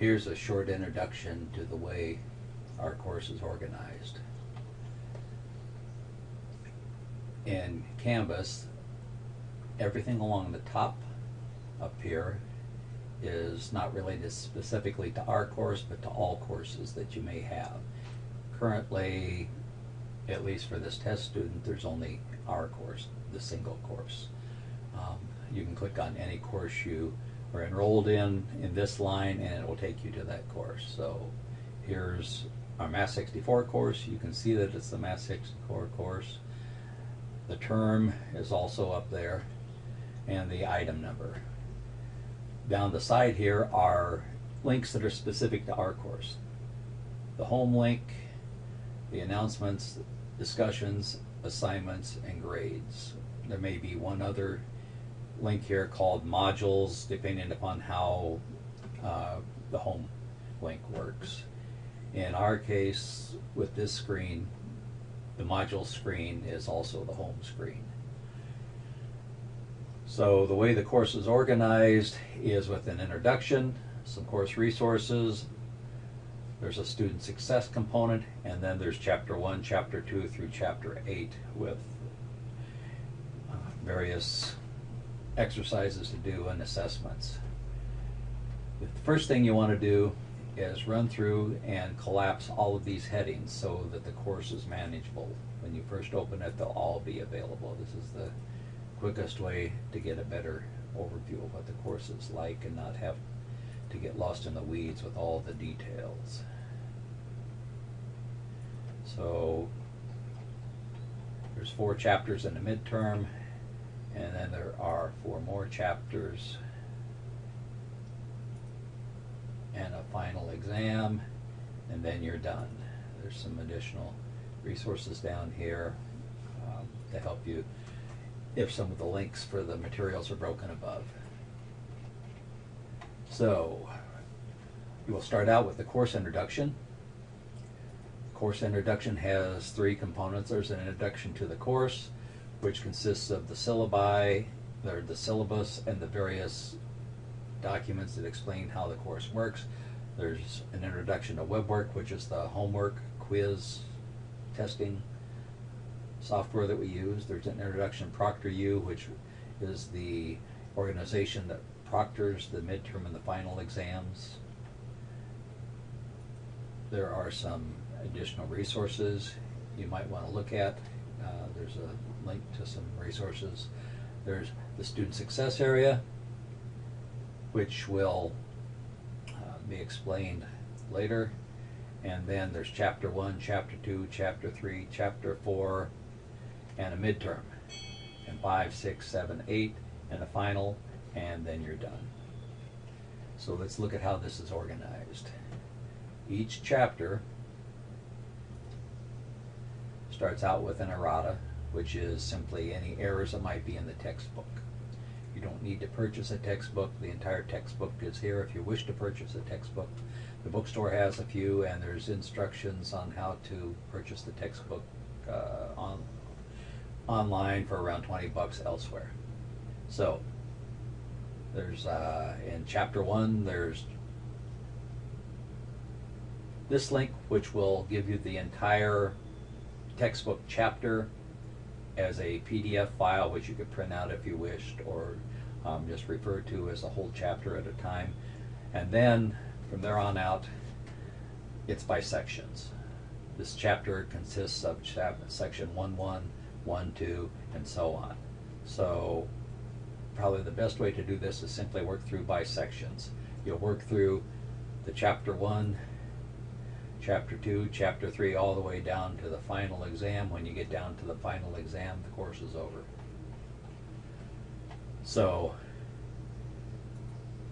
Here's a short introduction to the way our course is organized. In Canvas, everything along the top up here is not related specifically to our course, but to all courses that you may have. Currently, at least for this test student, there's only our course, the single course. You can click on any course you are enrolled in this line, and it will take you to that course. So here's our Math 64 course. You can see that it's the Math 64 course. The term is also up there, and the item number. Down the side here are links that are specific to our course. The home link, the announcements, discussions, assignments, and grades. There may be one other link here called modules, depending upon how the home link works. In our case, with this screen, the module screen is also the home screen. So the way the course is organized is with an introduction, some course resources, there's a student success component, and then there's Chapter 1, Chapter 2 through Chapter 8 with various exercises to do and assessments. The first thing you want to do is run through and collapse all of these headings so that the course is manageable. When you first open it, they'll all be available. This is the quickest way to get a better overview of what the course is like and not have to get lost in the weeds with all the details. So there's 4 chapters in the midterm, and then there are 4 more chapters and a final exam, and then you're done. There's some additional resources down here to help you if some of the links for the materials are broken above. So you will start out with the course introduction. The course introduction has 3 components. There's an introduction to the course, which consists of the syllabi, or the syllabus, and the various documents that explain how the course works. There's an introduction to web work, which is the homework, quiz, testing software that we use. There's an introduction to ProctorU, which is the organization that proctors the midterm and the final exams. There are some additional resources you might want to look at. There's a link to some resources. There's the student success area, which will be explained later. And then there's Chapter 1, Chapter 2, Chapter 3, Chapter 4, and a midterm, and 5, 6, 7, 8, and a final, and then you're done. So let's look at how this is organized. Each chapter starts out with an errata, which is simply any errors that might be in the textbook. You don't need to purchase a textbook. The entire textbook is here if you wish to purchase a textbook. The bookstore has a few, and there's instructions on how to purchase the textbook online for around 20 bucks elsewhere. So there's in Chapter 1, there's this link, which will give you the entire textbook chapter as a PDF file, which you could print out if you wished, or just refer to as a whole chapter at a time. And then from there on out, it's by sections. This chapter consists of section 1.1, 1.2, and so on. So probably the best way to do this is simply work through by sections. You'll work through the Chapter 1, Chapter 2, Chapter 3, all the way down to the final exam. When you get down to the final exam, the course is over. So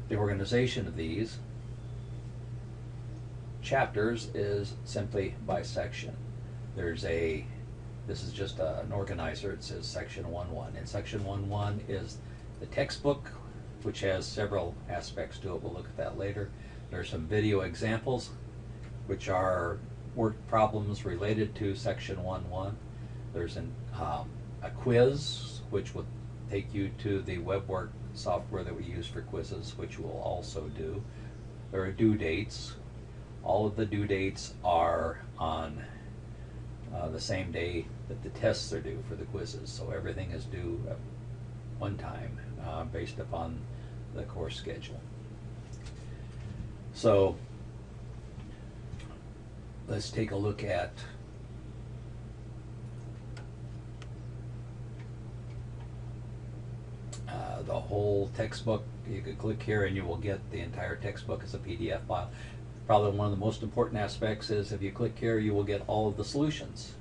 the organization of these chapters is simply by section. There's a, this is just an organizer. It says Section 1.1. And Section 1.1 is the textbook, which has several aspects to it. We'll look at that later. There's some video examples, which are work problems related to Section 1.1. There's a quiz, which will take you to the web work software that we use for quizzes, which we'll also do. there are due dates. All of the due dates are on the same day that the tests are due for the quizzes. So everything is due at one time based upon the course schedule. So let's take a look at the whole textbook. You could click here and you will get the entire textbook as a PDF file. Probably one of the most important aspects is if you click here, you will get all of the solutions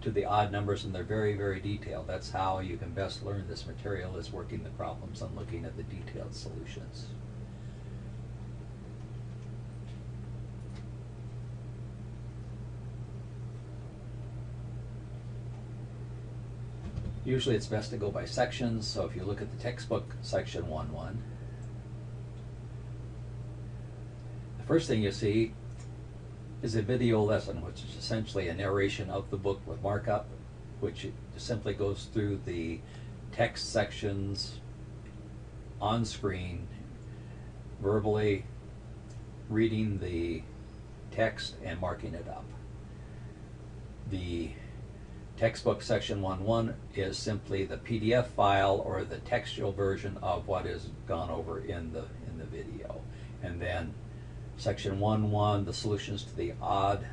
to the odd numbers, and they're very, very detailed. That's how you can best learn this material, is working the problems and looking at the detailed solutions. Usually it's best to go by sections, so if you look at the textbook section 1.1, the first thing you see is a video lesson, which is essentially a narration of the book with markup, which simply goes through the text sections on screen, verbally reading the text and marking it up. The textbook section 1.1 is simply the PDF file or the textual version of what is gone over in the video. And then section 1.1, the solutions to the odd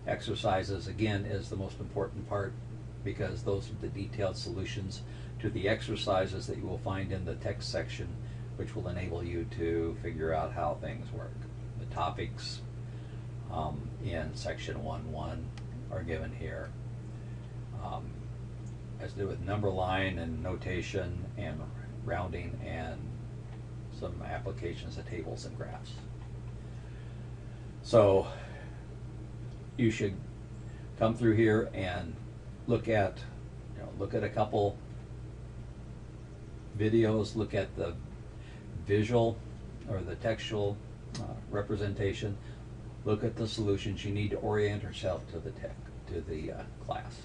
exercises, again, is the most important part, because those are the detailed solutions to the exercises that you will find in the text section, which will enable you to figure out how things work. The topics in section 1.1 are given here. Has to do with number line and notation and rounding and some applications of tables and graphs. So you should come through here and look at a couple videos, look at the visual or the textual representation, look at the solutions. You need to orient yourself to the class.